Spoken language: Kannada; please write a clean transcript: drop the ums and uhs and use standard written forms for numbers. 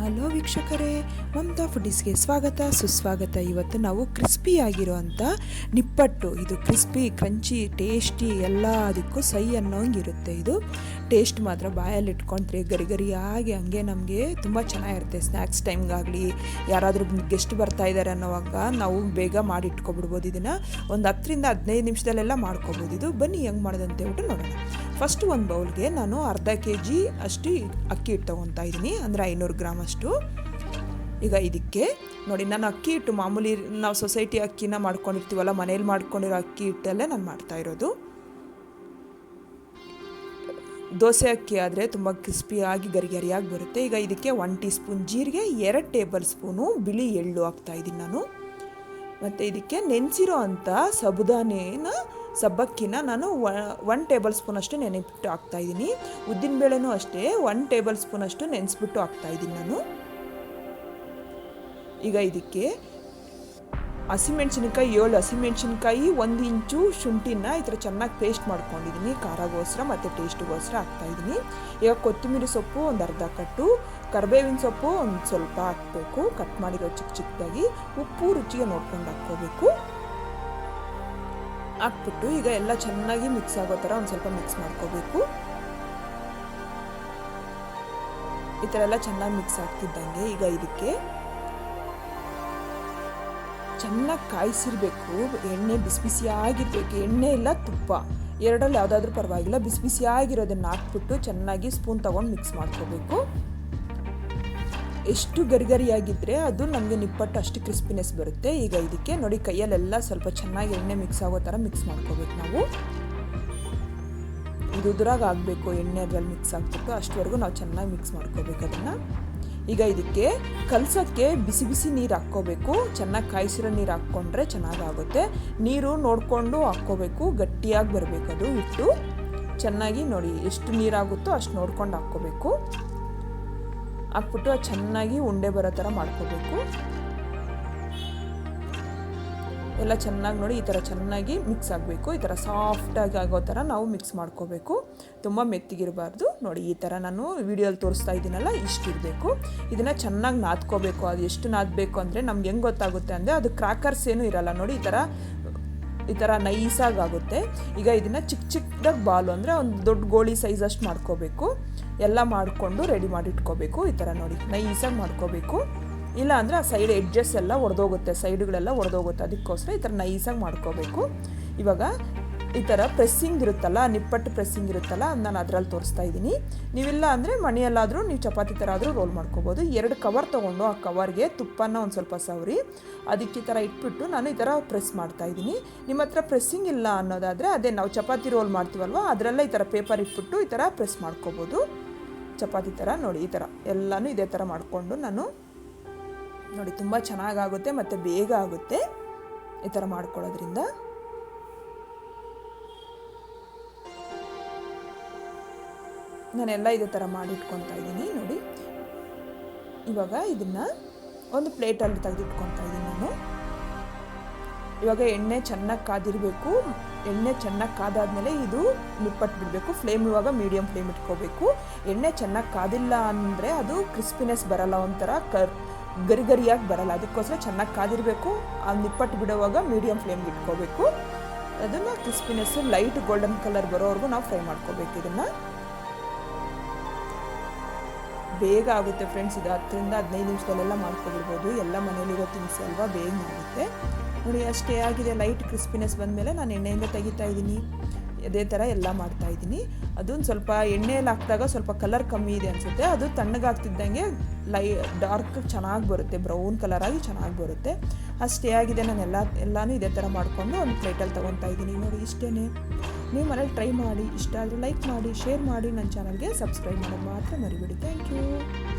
ಹಲೋ ವೀಕ್ಷಕರೇ, ಮಮತಾ ಫುಡೀಸ್ಗೆ ಸ್ವಾಗತ ಸುಸ್ವಾಗತ. ಇವತ್ತು ನಾವು ಕ್ರಿಸ್ಪಿ ಆಗಿರೋವಂಥ ನಿಪ್ಪಟ್ಟು, ಇದು ಕ್ರಿಸ್ಪಿ ಕ್ರಂಚಿ ಟೇಸ್ಟಿ ಎಲ್ಲ ಅದಕ್ಕೂ ಸೈ ಅನ್ನೋಂಗಿರುತ್ತೆ. ಇದು ಟೇಸ್ಟ್ ಮಾತ್ರ ಬಾಯಲ್ಲಿ ಇಟ್ಕೊಂಡ್ರೆ ಗರಿ ಗರಿಯಾಗಿ ಹಂಗೆ ನಮಗೆ ತುಂಬ ಚೆನ್ನಾಗಿರುತ್ತೆ. ಸ್ನ್ಯಾಕ್ಸ್ ಟೈಮ್ಗಾಗಲಿ ಯಾರಾದರೂ ಗೆಸ್ಟ್ ಬರ್ತಾ ಇದ್ದಾರೆ ಅನ್ನೋವಾಗ ನಾವು ಬೇಗ ಮಾಡಿ ಇಟ್ಕೊಬಿಡ್ಬೋದು. ಇದನ್ನು ಒಂದು 10ರಿಂದ 15 ನಿಮಿಷದಲ್ಲೆಲ್ಲ ಮಾಡ್ಕೊಬೋದು. ಇದು ಬನ್ನಿ ಹೆಂಗೆ ಮಾಡೋದಂತ ಹೇಳ್ಬಿಟ್ಟು ನೋಡೋಣ. ಫಸ್ಟ್ ಒಂದು ಬೌಲ್ಗೆ ನಾನು ಅರ್ಧ kg ಅಷ್ಟು ಅಕ್ಕಿ ಹಿಟ್ಟು ತೊಗೊತಾ ಇದ್ದೀನಿ, ಅಂದರೆ 500 ಗ್ರಾಮ್ ಅಷ್ಟು. ಈಗ ಇದಕ್ಕೆ ನೋಡಿ, ನಾನು ಅಕ್ಕಿ ಹಿಟ್ಟು ಮಾಮೂಲಿ ನಾವು ಸೊಸೈಟಿ ಅಕ್ಕಿನ ಮಾಡ್ಕೊಂಡಿರ್ತೀವಲ್ಲ, ಮನೇಲಿ ಮಾಡ್ಕೊಂಡಿರೋ ಅಕ್ಕಿ ಹಿಟ್ಟಲ್ಲೇ ನಾನು ಮಾಡ್ತಾ ಇರೋದು. ದೋಸೆ ಅಕ್ಕಿ ಆದರೆ ತುಂಬ ಕ್ರಿಸ್ಪಿಯಾಗಿ ಗರಿಗರಿಯಾಗಿ ಬರುತ್ತೆ. ಈಗ ಇದಕ್ಕೆ 1 ಟೀ ಸ್ಪೂನ್ ಜೀರಿಗೆ, 2 ಟೇಬಲ್ ಸ್ಪೂನು ಬಿಳಿ ಎಳ್ಳು ಹಾಕ್ತಾಯಿದ್ದೀನಿ ನಾನು. ಮತ್ತು ಇದಕ್ಕೆ ನೆನೆಸಿರೋ ಅಂಥ ಸಬ್ಬಕ್ಕಿನ ನಾನು 1 ಟೇಬಲ್ ಸ್ಪೂನ್ ಅಷ್ಟು ನೆನೆಬಿಟ್ಟು ಹಾಕ್ತಾಯಿದ್ದೀನಿ. ಉದ್ದಿನಬೇಳೆನೂ ಅಷ್ಟೇ 1 ಟೇಬಲ್ ಸ್ಪೂನ್ ಅಷ್ಟು ನೆನೆಸ್ಬಿಟ್ಟು ಹಾಕ್ತಾಯಿದ್ದೀನಿ ನಾನು. ಈಗ ಇದಕ್ಕೆ ಹಸಿಮೆಣ್ಸಿನ್ಕಾಯಿ 7 ಹಸಿಮೆಣ್ಸಿನ್ಕಾಯಿ, 1 ಇಂಚು ಶುಂಠಿನ ಈ ಥರ ಚೆನ್ನಾಗಿ ಪೇಸ್ಟ್ ಮಾಡ್ಕೊಂಡಿದ್ದೀನಿ, ಖಾರಗೋಸ್ಕರ ಮತ್ತು ಟೇಸ್ಟಿಗೋಸ್ಕರ ಹಾಕ್ತಾಯಿದ್ದೀನಿ. ಈಗ ಕೊತ್ತಂಬರಿ ಸೊಪ್ಪು ಒಂದು ಅರ್ಧ ಕಟ್ಟು, ಕರಿಬೇವಿನ ಸೊಪ್ಪು ಒಂದು ಸ್ವಲ್ಪ ಹಾಕಬೇಕು, ಕಟ್ ಮಾಡಿರೋ ಚಿಕ್ಕ ಚಿಕ್ಕದಾಗಿ. ಉಪ್ಪು ರುಚಿಗೆ ನೋಡ್ಕೊಂಡು ಹಾಕ್ಕೋಬೇಕು. ಹಾಕ್ಬಿಟ್ಟು ಈಗ ಎಲ್ಲ ಚೆನ್ನಾಗಿ ಮಿಕ್ಸ್ ಆಗೋ ಥರ ಒಂದು ಸ್ವಲ್ಪ ಮಿಕ್ಸ್ ಮಾಡ್ಕೋಬೇಕು. ಈ ಥರ ಎಲ್ಲ ಚೆನ್ನಾಗಿ ಮಿಕ್ಸ್ ಆಗ್ತಿದ್ದಂಗೆ ಈಗ ಇದಕ್ಕೆ ಚೆನ್ನಾಗಿ ಕಾಯಿಸಿರ್ಬೇಕು. ಎಣ್ಣೆ ಬಿಸಿ ಬಿಸಿಯಾಗಿರ್ಬೇಕು, ಎಣ್ಣೆ ಇಲ್ಲ ತುಪ್ಪ ಎರಡರಲ್ಲಿ ಯಾವುದಾದ್ರೂ ಪರವಾಗಿಲ್ಲ. ಬಿಸಿ ಬಿಸಿಯಾಗಿರೋದನ್ನು ಹಾಕ್ಬಿಟ್ಟು ಚೆನ್ನಾಗಿ ಸ್ಪೂನ್ ತೊಗೊಂಡು ಮಿಕ್ಸ್ ಮಾಡ್ಕೋಬೇಕು. ಎಷ್ಟು ಗರಿಗರಿಯಾಗಿದ್ದರೆ ಅದು ನಮಗೆ ನಿಪ್ಪಟ್ಟು ಅಷ್ಟು ಕ್ರಿಸ್ಪಿನೆಸ್ ಬರುತ್ತೆ. ಈಗ ಇದಕ್ಕೆ ನೋಡಿ, ಕೈಯಲ್ಲೆಲ್ಲ ಸ್ವಲ್ಪ ಚೆನ್ನಾಗಿ ಎಣ್ಣೆ ಮಿಕ್ಸ್ ಆಗೋ ಥರ ಮಿಕ್ಸ್ ಮಾಡ್ಕೋಬೇಕು ನಾವು. ಇದು ಉದುರಾಗಿ ಆಗಬೇಕು, ಎಣ್ಣೆ ಅದರಲ್ಲಿ ಮಿಕ್ಸ್ ಆಗಿಬಿಟ್ಟು ಅಷ್ಟವರೆಗೂ ನಾವು ಚೆನ್ನಾಗಿ ಮಿಕ್ಸ್ ಮಾಡ್ಕೋಬೇಕು ಅದನ್ನು. ಈಗ ಇದಕ್ಕೆ ಕಲಸೋಕ್ಕೆ ಬಿಸಿ ಬಿಸಿ ನೀರು ಹಾಕ್ಕೋಬೇಕು. ಚೆನ್ನಾಗಿ ಕಾಯಿಸಿರೋ ನೀರು ಹಾಕ್ಕೊಂಡ್ರೆ ಚೆನ್ನಾಗಾಗುತ್ತೆ. ನೀರು ನೋಡಿಕೊಂಡು ಹಾಕ್ಕೋಬೇಕು, ಗಟ್ಟಿಯಾಗಿ ಬರಬೇಕು ಅದು ಹಿಟ್ಟು. ಚೆನ್ನಾಗಿ ನೋಡಿ ಎಷ್ಟು ನೀರಾಗುತ್ತೋ ಅಷ್ಟು ನೋಡ್ಕೊಂಡು ಹಾಕ್ಕೋಬೇಕು. ಹಾಕ್ಬಿಟ್ಟು ಅದು ಚೆನ್ನಾಗಿ ಉಂಡೆ ಬರೋ ಥರ ಮಾಡ್ಕೋಬೇಕು. ಎಲ್ಲ ಚೆನ್ನಾಗಿ ನೋಡಿ ಈ ಥರ ಚೆನ್ನಾಗಿ ಮಿಕ್ಸ್ ಆಗಬೇಕು. ಈ ಥರ ಸಾಫ್ಟಾಗಿ ಆಗೋ ಥರ ನಾವು ಮಿಕ್ಸ್ ಮಾಡ್ಕೋಬೇಕು. ತುಂಬ ಮೆತ್ತಿಗಿರಬಾರ್ದು. ನೋಡಿ ಈ ಥರ ನಾನು ವಿಡಿಯೋಲಿ ತೋರಿಸ್ತಾ ಇದ್ದೀನಲ್ಲ, ಇಷ್ಟಿರಬೇಕು. ಇದನ್ನು ಚೆನ್ನಾಗಿ ನಾದ್ಕೋಬೇಕು. ಅದು ಎಷ್ಟು ನಾದಬೇಕು ಅಂದರೆ ನಮ್ಗೆ ಹೆಂಗೆ ಗೊತ್ತಾಗುತ್ತೆ ಅಂದರೆ, ಅದು ಕ್ರ್ಯಾಕರ್ಸ್ ಏನೂ ಇರಲ್ಲ ನೋಡಿ, ಈ ಥರ ನೈಸಾಗಿ ಆಗುತ್ತೆ. ಈಗ ಇದನ್ನು ಚಿಕ್ಕ ಚಿಕ್ಕದಾಗಿ ಬಾಲು ಅಂದರೆ ಒಂದು ದೊಡ್ಡ ಗೋಳಿ ಸೈಜ್ ಅಷ್ಟು ಮಾಡ್ಕೋಬೇಕು. ಎಲ್ಲ ಮಾಡಿಕೊಂಡು ರೆಡಿ ಮಾಡಿ ಇಟ್ಕೋಬೇಕು. ಈ ಥರ ನೋಡಿ ನೈಸಾಗಿ ಮಾಡ್ಕೋಬೇಕು. ಇಲ್ಲ ಅಂದರೆ ಆ ಸೈಡ್ ಎಡ್ಜಸ್ ಎಲ್ಲ ಒಡೆದೋಗುತ್ತೆ, ಸೈಡ್ಗಳೆಲ್ಲ ಒಡೆದೋಗುತ್ತೆ. ಅದಕ್ಕೋಸ್ಕರ ಈ ಥರ ನೈಸಾಗಿ ಮಾಡ್ಕೋಬೇಕು. ಇವಾಗ ಈ ಥರ ಪ್ರೆಸ್ಸಿಂಗ್ ಇರುತ್ತಲ್ಲ, ನಿಪ್ಪಟ್ಟು ಪ್ರೆಸ್ಸಿಂಗ್ ಇರುತ್ತಲ್ಲ, ನಾನು ಅದರಲ್ಲಿ ತೋರಿಸ್ತಾ ಇದ್ದೀನಿ. ನೀವಿಲ್ಲ ಅಂದರೆ ಮನೆಯಲ್ಲಾದರೂ ನೀವು ಚಪಾತಿ ಥರ ಆದರೂ ರೋಲ್ ಮಾಡ್ಕೋಬೋದು. 2 ಕವರ್ ತೊಗೊಂಡು ಆ ಕವರ್ಗೆ ತುಪ್ಪನ ಒಂದು ಸ್ವಲ್ಪ ಸವರಿ ಅದಕ್ಕೆ ಈ ಥರ ಇಟ್ಬಿಟ್ಟು ನಾನು ಈ ಥರ ಪ್ರೆಸ್ ಮಾಡ್ತಾಯಿದ್ದೀನಿ. ನಿಮ್ಮ ಹತ್ರ ಪ್ರೆಸ್ಸಿಂಗ್ ಇಲ್ಲ ಅನ್ನೋದಾದರೆ ಅದೇ ನಾವು ಚಪಾತಿ ರೋಲ್ ಮಾಡ್ತೀವಲ್ವ, ಅದರಲ್ಲೇ ಈ ಥರ ಪೇಪರ್ ಇಟ್ಬಿಟ್ಟು ಈ ಥರ ಪ್ರೆಸ್ ಮಾಡ್ಕೋಬೋದು ಚಪಾತಿ ಥರ. ನೋಡಿ ಈ ಥರ ಎಲ್ಲನೂ ಇದೇ ಥರ ಮಾಡಿಕೊಂಡು ನಾನು ನೋಡಿ ತುಂಬ ಚೆನ್ನಾಗಾಗುತ್ತೆ ಮತ್ತು ಬೇಗ ಆಗುತ್ತೆ ಈ ಥರ ಮಾಡ್ಕೊಳ್ಳೋದ್ರಿಂದ. ನಾನೆಲ್ಲ ಇದೇ ಥರ ಮಾಡಿ ಇಟ್ಕೊತಾ ಇದ್ದೀನಿ ನೋಡಿ. ಇವಾಗ ಇದನ್ನು ಒಂದು ಪ್ಲೇಟಲ್ಲಿ ತೆಗೆದಿಟ್ಕೊತಾ ಇದ್ದೀನಿ ನಾನು. ಇವಾಗ ಎಣ್ಣೆ ಚೆನ್ನಾಗಿ ಕಾದಿರಬೇಕು. ಎಣ್ಣೆ ಚೆನ್ನಾಗಿ ಕಾದಾದ್ಮೇಲೆ ಇದು ನಿಪ್ಪಟ್ಟು ಬಿಡಬೇಕು. ಫ್ಲೇಮ್ ಇವಾಗ ಮೀಡಿಯಮ್ ಫ್ಲೇಮ್ ಇಟ್ಕೋಬೇಕು. ಎಣ್ಣೆ ಚೆನ್ನಾಗಿ ಕಾದಿಲ್ಲ ಅಂದರೆ ಅದು ಕ್ರಿಸ್ಪಿನೆಸ್ ಬರಲ್ಲ, ಒಂಥರ ಗರಿಗರಿಯಾಗಿ ಬರಲ್ಲ. ಅದಕ್ಕೋಸ್ಕರ ಚೆನ್ನಾಗಿ ಕಾದಿರಬೇಕು. ಆ ನಿಪ್ಪಟ್ಟು ಬಿಡುವಾಗ ಮೀಡಿಯಮ್ ಫ್ಲೇಮ್ಗೆ ಇಟ್ಕೋಬೇಕು. ಅದನ್ನು ಕ್ರಿಸ್ಪಿನೆಸ್ಸು ಲೈಟ್ ಗೋಲ್ಡನ್ ಕಲರ್ ಬರೋವರೆಗೂ ನಾವು ಫ್ರೈ ಮಾಡ್ಕೋಬೇಕು. ಇದನ್ನು ಬೇಗ ಆಗುತ್ತೆ ಫ್ರೆಂಡ್ಸ್. ಇದು 10ರಿಂದ 15 ನಿಮಿಷದಲ್ಲೆಲ್ಲ ಮಾಡ್ಕೊಬಿಡ್ಬೋದು. ಎಲ್ಲ ಮನೇಲಿರೋ ತಿನಿಸಿ ಅಲ್ವಾ, ಬೇಗ ಆಗುತ್ತೆ ನೋಡಿ. ಅಷ್ಟೇ ಆಗಿದೆ. ಲೈಟ್ ಕ್ರಿಸ್ಪಿನೆಸ್ ಬಂದಮೇಲೆ ನಾನು ಎಣ್ಣೆಯಿಂದ ತೆಗಿತಾ ಇದ್ದೀನಿ. ಅದೇ ಥರ ಎಲ್ಲ ಮಾಡ್ತಾಯಿದ್ದೀನಿ. ಅದೊಂದು ಸ್ವಲ್ಪ ಎಣ್ಣೆಯಲ್ಲಿ ಹಾಕಿದಾಗ ಸ್ವಲ್ಪ ಕಲರ್ ಕಮ್ಮಿ ಇದೆ ಅನಿಸುತ್ತೆ. ಅದು ತಣ್ಣಗಾಗ್ತಿದ್ದಂಗೆ ಡಾರ್ಕ್ ಚೆನ್ನಾಗಿ ಬರುತ್ತೆ, ಬ್ರೌನ್ ಕಲರಾಗಿ ಚೆನ್ನಾಗಿ ಬರುತ್ತೆ. ಅಷ್ಟೇ ಆಗಿದೆ. ನಾನು ಎಲ್ಲನೂ ಇದೇ ಥರ ಮಾಡಿಕೊಂಡು ಒಂದು ಪ್ಲೇಟಲ್ಲಿ ತೊಗೊತಾ ಇದ್ದೀನಿ ನೋಡಿ. ಇಷ್ಟೇ. ನೀವು ಮನೇಲಿ ಟ್ರೈ ಮಾಡಿ. ಇಷ್ಟ ಆದರೆ ಲೈಕ್ ಮಾಡಿ, ಶೇರ್ ಮಾಡಿ, ನನ್ನ ಚಾನಲ್ಗೆ ಸಬ್ಸ್ಕ್ರೈಬ್ ಮಾಡೋದು ಮಾತ್ರ ಮರಿಬೇಡಿ. Thank you.